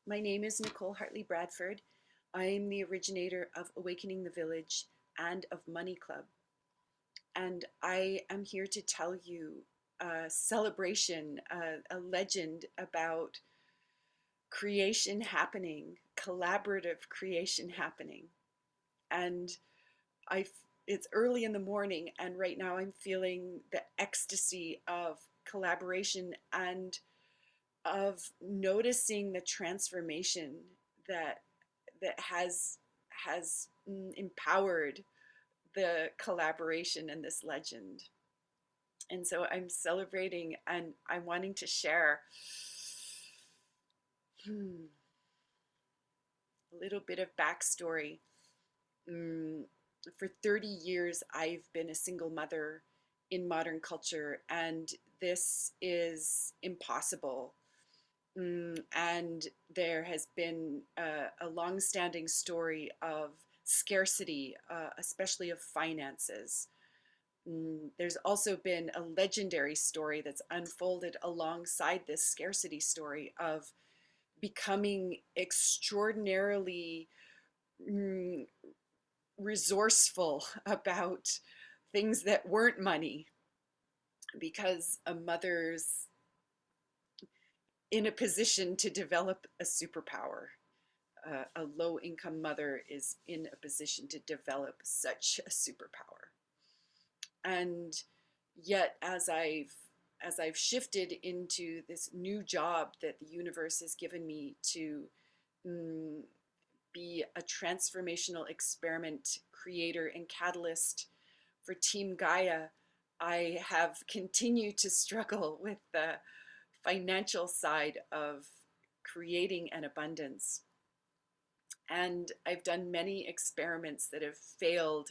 My name is Nicole Hartley Bradford. I am the originator of Awakening the Village and of Money Club. And I am here to tell you a celebration, a legend about creation happening, collaborative creation happening. And I, it's early in the morning, and right now I'm feeling the ecstasy of collaboration and of noticing the transformation that that has empowered the collaboration in this legend. And so I'm celebrating and I'm wanting to share a little bit of backstory. Mm, for 30 years, I've been a single mother in modern culture, and this is impossible. And there has been a long-standing story of scarcity, especially of finances. There's also been a legendary story that's unfolded alongside this scarcity story of becoming extraordinarily mm, resourceful about things that weren't money because a mother's in a position to develop a superpower. A low income mother is in a position to develop such a superpower. And yet, as I've shifted into this new job that the universe has given me to mm, be a transformational experiment creator and catalyst for Team Gaia, I have continued to struggle with the financial side of creating an abundance. And I've done many experiments that have failed.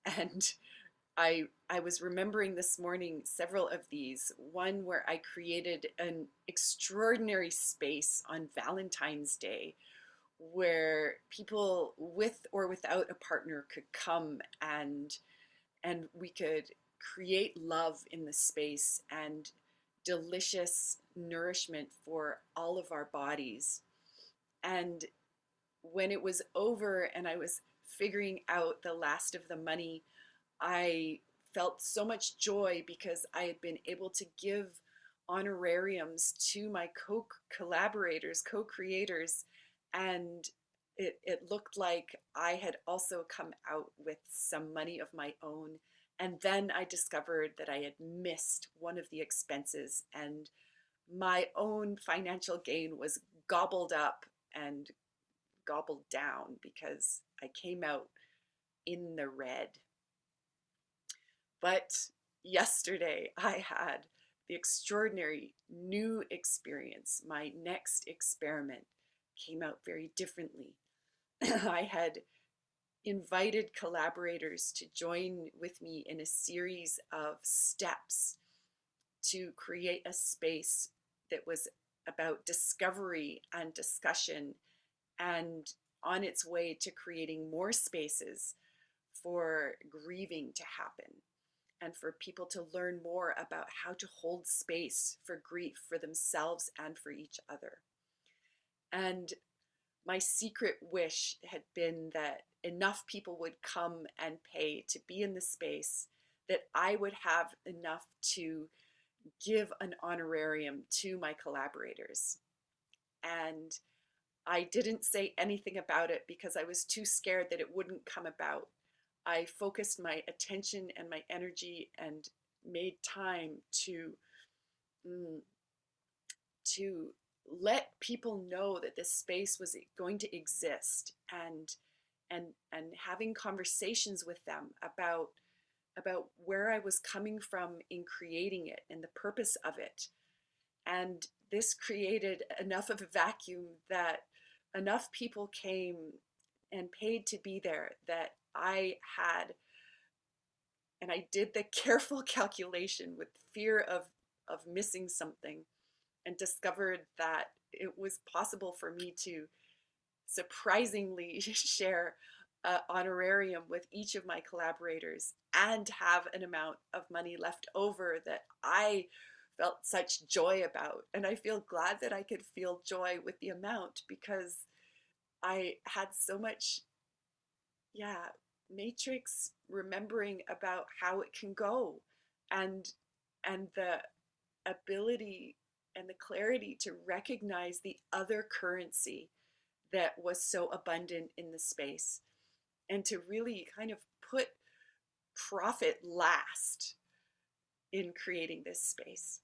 And I was remembering this morning several of these. One where I created an extraordinary space on Valentine's Day where people with or without a partner could come and we could create love in the space and delicious nourishment for all of our bodies. And when it was over and I was figuring out the last of the money, I felt so much joy because I had been able to give honorariums to my collaborators, co-creators, and it looked like I had also come out with some money of my own. And then I discovered that I had missed one of the expenses, and my own financial gain was gobbled up and gobbled down because I came out in the red. But yesterday I had the extraordinary new experience. My next experiment came out very differently. I had invited collaborators to join with me in a series of steps to create a space that was about discovery and discussion and on its way to creating more spaces for grieving to happen and for people to learn more about how to hold space for grief for themselves and for each other. And my secret wish had been that enough people would come and pay to be in the space that I would have enough to give an honorarium to my collaborators. And I didn't say anything about it because I was too scared that it wouldn't come about. I focused my attention and my energy and made time mm, to let people know that this space was going to exist and having conversations with them about where I was coming from in creating it and the purpose of it. And this created enough of a vacuum that enough people came and paid to be there that I had, and I did the careful calculation with fear of missing something and discovered that it was possible for me to surprisingly share an honorarium with each of my collaborators and have an amount of money left over that I felt such joy about. And I feel glad that I could feel joy with the amount, because I had so much, yeah, matrix remembering about how it can go, and the ability and the clarity to recognize the other currency that was so abundant in the space, and to really kind of put profit last in creating this space.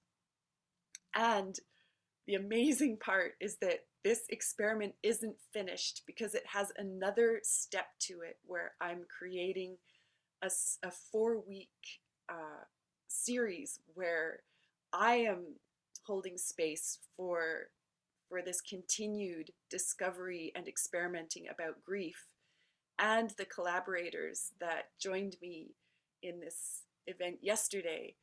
And the amazing part is that this experiment isn't finished, because it has another step to it where I'm creating a 4-week series where I am holding space for this continued discovery and experimenting about grief. And the collaborators that joined me in this event yesterday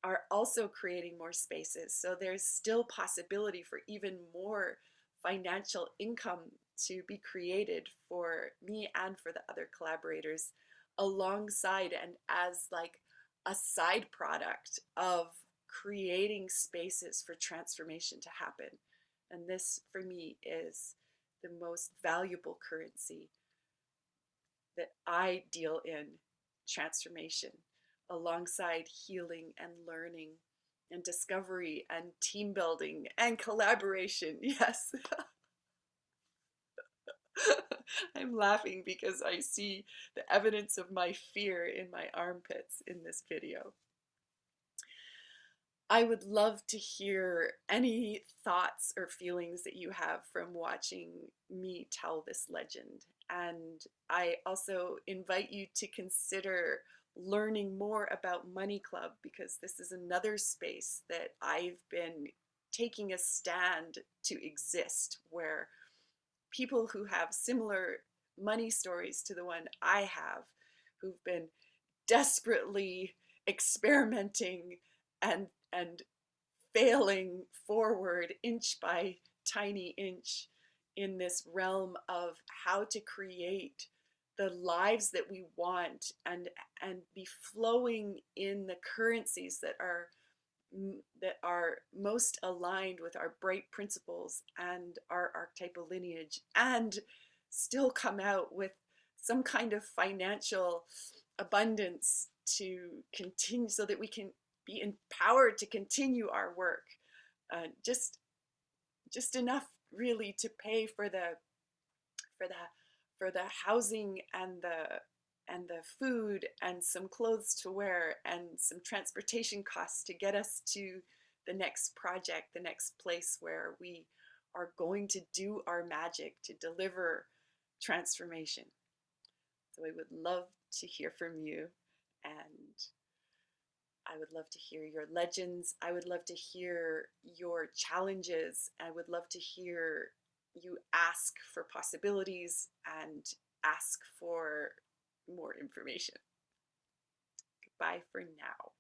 are also creating more spaces. So there's still possibility for even more financial income to be created for me and for the other collaborators, alongside and as like a side product of creating spaces for transformation to happen. And this for me is the most valuable currency that I deal in: transformation, alongside healing and learning and discovery and team building and collaboration. Yes. I'm laughing because I see the evidence of my fear in my armpits in this video. I would love to hear any thoughts or feelings that you have from watching me tell this legend. And I also invite you to consider learning more about Money Club, because this is another space that I've been taking a stand to exist, where people who have similar money stories to the one I have, who've been desperately experimenting and failing forward inch by tiny inch in this realm of how to create the lives that we want, and be flowing in the currencies that are most aligned with our bright principles and our archetypal lineage, and still come out with some kind of financial abundance to continue, so that we can be empowered to continue our work. Just enough really to pay for for the the housing and the food, and some clothes to wear, and some transportation costs to get us to the next project, the next place where we are going to do our magic to deliver transformation. So I would love to hear from you, and I would love to hear your legends. I would love to hear your challenges. I would love to hear you ask for possibilities and ask for more information. Goodbye for now.